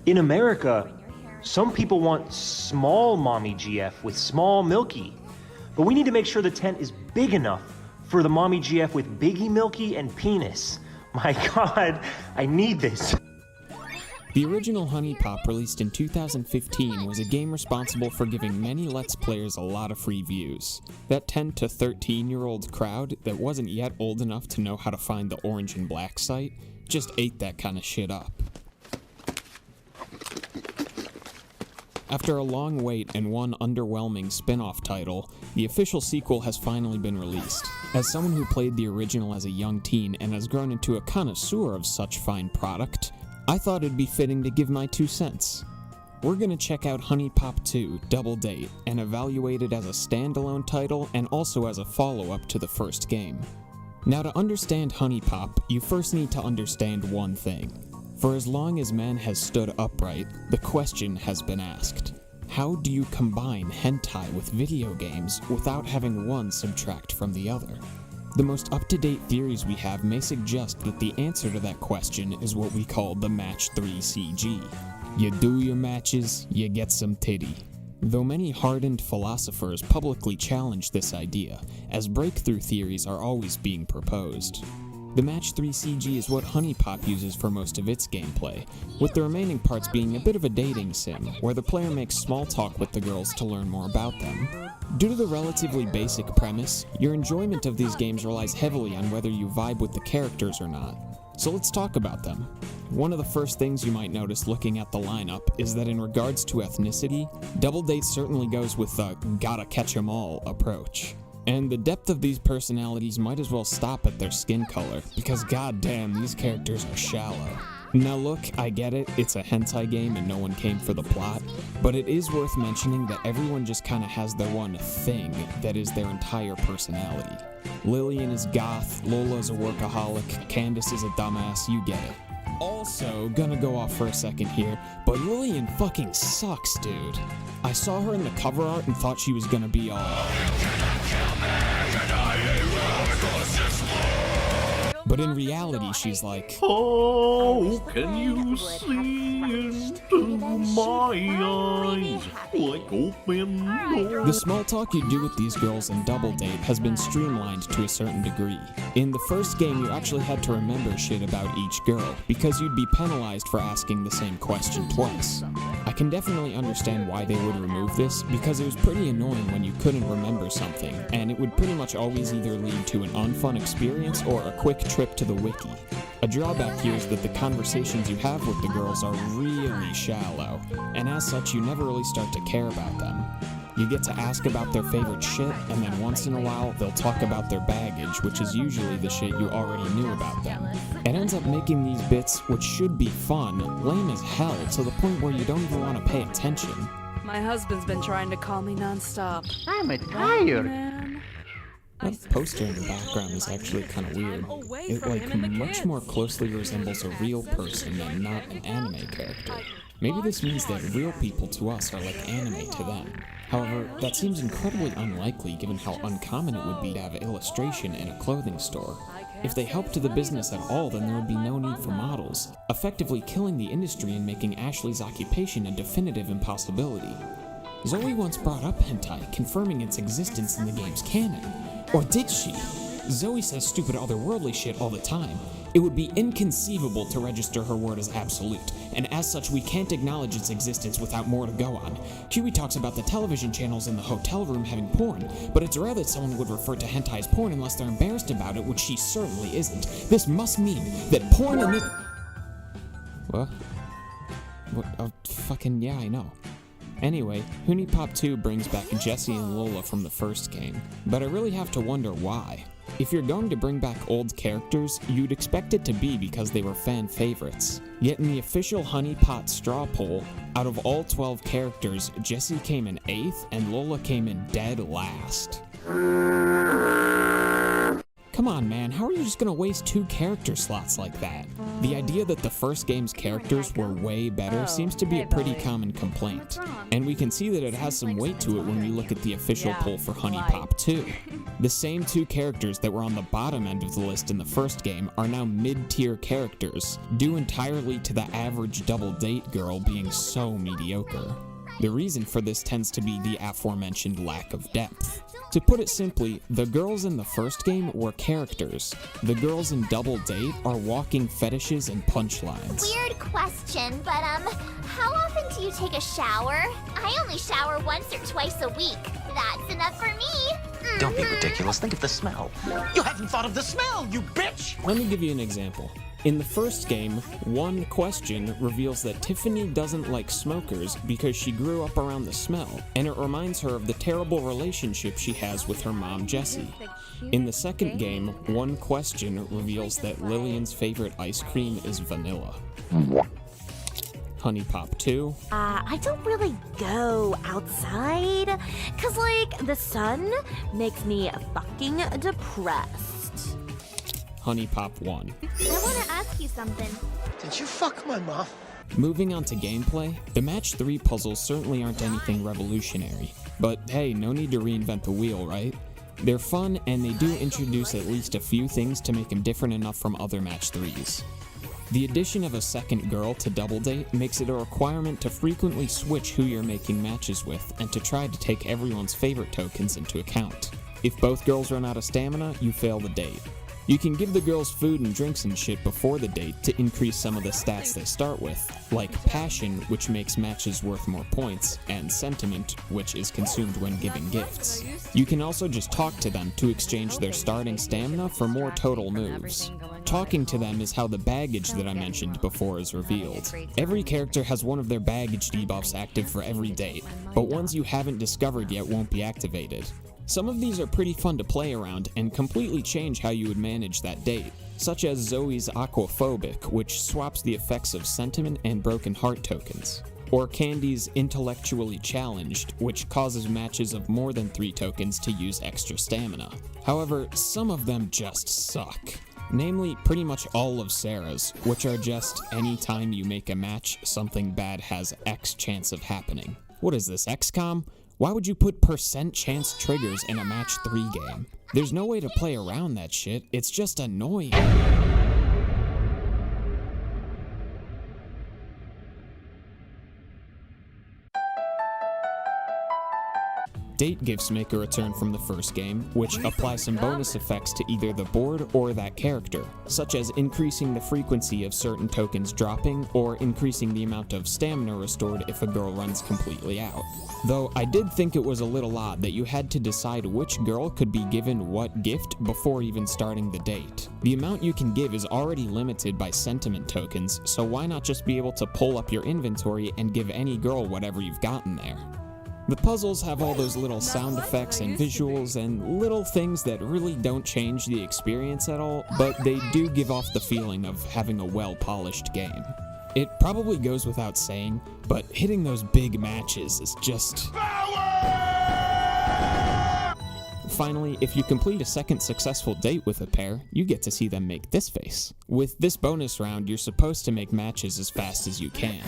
In America, some people want small mommy GF with small Milky, but we need to make sure the tent is big enough for the mommy GF with biggie Milky and penis. My God, I need this. The original Huniepop, released in 2015, was a game responsible for giving many Let's Players a lot of free views. That 10 to 13-year-old crowd that wasn't yet old enough to know how to find the orange and black site just ate that kind of shit up. After a long wait and one underwhelming spin-off title, the official sequel has finally been released. As someone who played the original as a young teen and has grown into a connoisseur of such fine product, I thought it'd be fitting to give my 2 cents. We're gonna check out Huniepop 2 Double Date and evaluate it as a standalone title and also as a follow-up to the first game. Now, to understand Huniepop, you first need to understand one thing. For as long as man has stood upright, the question has been asked: how do you combine hentai with video games without having one subtract from the other? The most up-to-date theories we have may suggest that the answer to that question is what we call the Match 3 CG. You do your matches, you get some titty. Though many hardened philosophers publicly challenge this idea, as breakthrough theories are always being proposed. The Match 3 CG is what Huniepop uses for most of its gameplay, with the remaining parts being a bit of a dating sim, where the player makes small talk with the girls to learn more about them. Due to the relatively basic premise, your enjoyment of these games relies heavily on whether you vibe with the characters or not. So let's talk about them. One of the first things you might notice looking at the lineup is that in regards to ethnicity, Double Date certainly goes with the gotta catch 'em all approach. And the depth of these personalities might as well stop at their skin color, because goddamn, these characters are shallow. Now look, I get it, it's a hentai game and no one came for the plot, but it is worth mentioning that everyone just kinda has their one thing that is their entire personality. Lillian is goth, Lola's a workaholic, Candace is a dumbass, you get it. Also, gonna go off for a second here, but Lillian fucking sucks, dude. I saw her in the cover art and thought she was gonna be all... But in reality, she's like, oh, can you see into my eyes like open doors? The small talk you do with these girls in Double Date has been streamlined to a certain degree. In the first game, you actually had to remember shit about each girl, because you'd be penalized for asking the same question twice. I can definitely understand why they would remove this, because it was pretty annoying when you couldn't remember something, and it would pretty much always either lead to an unfun experience or a quick trip to the wiki. A drawback here is that the conversations you have with the girls are really shallow, and as such you never really start to care about them. You get to ask about their favorite shit, and then once in a while they'll talk about their baggage, which is usually the shit you already knew about them. It ends up making these bits, which should be fun, lame as hell, to the point where you don't even want to pay attention. My husband's been trying to call me non-stop. I'm tired. Man. That poster in the background is actually kind of weird. It much more closely resembles a real person and not an anime character. Maybe this means that real people to us are like anime to them. However, that seems incredibly unlikely given how uncommon it would be to have an illustration in a clothing store. If they helped to the business at all, then there would be no need for models, effectively killing the industry and making Ashley's occupation a definitive impossibility. Zoe once brought up hentai, confirming its existence in the game's canon. Or did she? Zoe says stupid otherworldly shit all the time. It would be inconceivable to register her word as absolute, and as such we can't acknowledge its existence without more to go on. Huey talks about the television channels in the hotel room having porn, but it's rare that someone would refer to hentai as porn unless they're embarrassed about it, which she certainly isn't. This must mean that porn in the... What? Oh, fucking yeah, I know. Anyway, Huniepop 2 brings back Jessie and Lola from the first game, but I really have to wonder why. If you're going to bring back old characters, you'd expect it to be because they were fan favorites. Yet in the official Huniepop straw poll, out of all 12 characters, Jessie came in 8th and Lola came in dead last. Come on, man, how are you just gonna waste 2 character slots like that? The idea that the first game's characters were way better seems to be a pretty common complaint, and we can see that it has some weight to it when we look at the official poll for Huniepop 2. The same 2 characters that were on the bottom end of the list in the first game are now mid-tier characters, due entirely to the average double date girl being so mediocre. The reason for this tends to be the aforementioned lack of depth. To put it simply, the girls in the first game were characters. The girls in Double Date are walking fetishes and punchlines. Weird question, but how often do you take a shower? I only shower once or twice a week. That's enough for me. Don't be ridiculous. Think of the smell. You haven't thought of the smell, you bitch! Let me give you an example. In the first game, one question reveals that Tiffany doesn't like smokers because she grew up around the smell, and it reminds her of the terrible relationship she has with her mom, Jessie. In the second game, one question reveals that Lillian's favorite ice cream is vanilla. Huniepop 2. I don't really go outside, cause the sun makes me fucking depressed. Huniepop 1. I want to ask you something. Did you fuck my mom? Moving on to gameplay, the Match 3 puzzles certainly aren't anything revolutionary. But hey, no need to reinvent the wheel, right? They're fun, and they do introduce at least a few things to make them different enough from other Match 3s. The addition of a second girl to Double Date makes it a requirement to frequently switch who you're making matches with and to try to take everyone's favorite tokens into account. If both girls run out of stamina, you fail the date. You can give the girls food and drinks and shit before the date to increase some of the stats they start with, like Passion, which makes matches worth more points, and Sentiment, which is consumed when giving gifts. You can also just talk to them to exchange their starting stamina for more total moves. Talking to them is how the baggage that I mentioned before is revealed. Every character has one of their baggage debuffs active for every date, but ones you haven't discovered yet won't be activated. Some of these are pretty fun to play around and completely change how you would manage that date, such as Zoe's Aquaphobic, which swaps the effects of Sentiment and Broken Heart tokens, or Candy's Intellectually Challenged, which causes matches of more than 3 tokens to use extra stamina. However, some of them just suck. Namely, pretty much all of Sarah's, which are just anytime you make a match, something bad has X chance of happening. What is this, XCOM? Why would you put % chance triggers in a match 3 game? There's no way to play around that shit, it's just annoying. Date gifts make a return from the first game, which apply some bonus effects to either the board or that character, such as increasing the frequency of certain tokens dropping or increasing the amount of stamina restored if a girl runs completely out. Though I did think it was a little odd that you had to decide which girl could be given what gift before even starting the date. The amount you can give is already limited by sentiment tokens, so why not just be able to pull up your inventory and give any girl whatever you've gotten there? The puzzles have all those little sound effects and visuals and little things that really don't change the experience at all, but they do give off the feeling of having a well-polished game. It probably goes without saying, but hitting those big matches is just... Finally, if you complete a second successful date with a pair, you get to see them make this face. With this bonus round, you're supposed to make matches as fast as you can.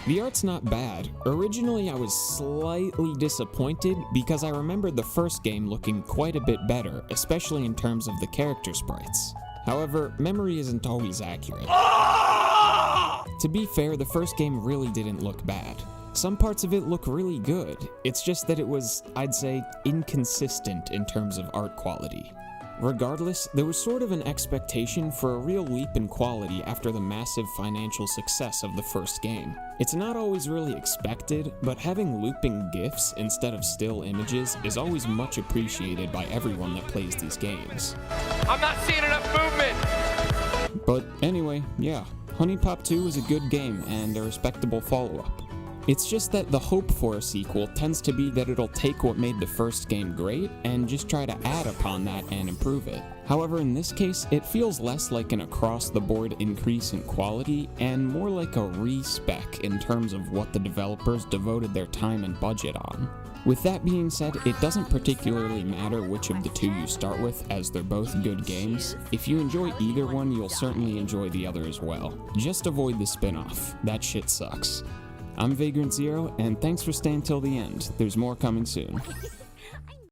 The art's not bad. Originally I was slightly disappointed because I remembered the first game looking quite a bit better, especially in terms of the character sprites. However, memory isn't always accurate. To be fair, the first game really didn't look bad. Some parts of it look really good, it's just that it was, I'd say, inconsistent in terms of art quality. Regardless, there was sort of an expectation for a real leap in quality after the massive financial success of the first game. It's not always really expected, but having looping GIFs instead of still images is always much appreciated by everyone that plays these games. I'm not seeing enough movement! But anyway, yeah, Huniepop 2 is a good game and a respectable follow-up. It's just that the hope for a sequel tends to be that it'll take what made the first game great and just try to add upon that and improve it. However, in this case, it feels less like an across-the-board increase in quality and more like a respec in terms of what the developers devoted their time and budget on. With that being said, it doesn't particularly matter which of the two you start with, as they're both good games. If you enjoy either one, you'll certainly enjoy the other as well. Just avoid the spin-off. That shit sucks. I'm VagrantZero, and thanks for staying till the end. There's more coming soon.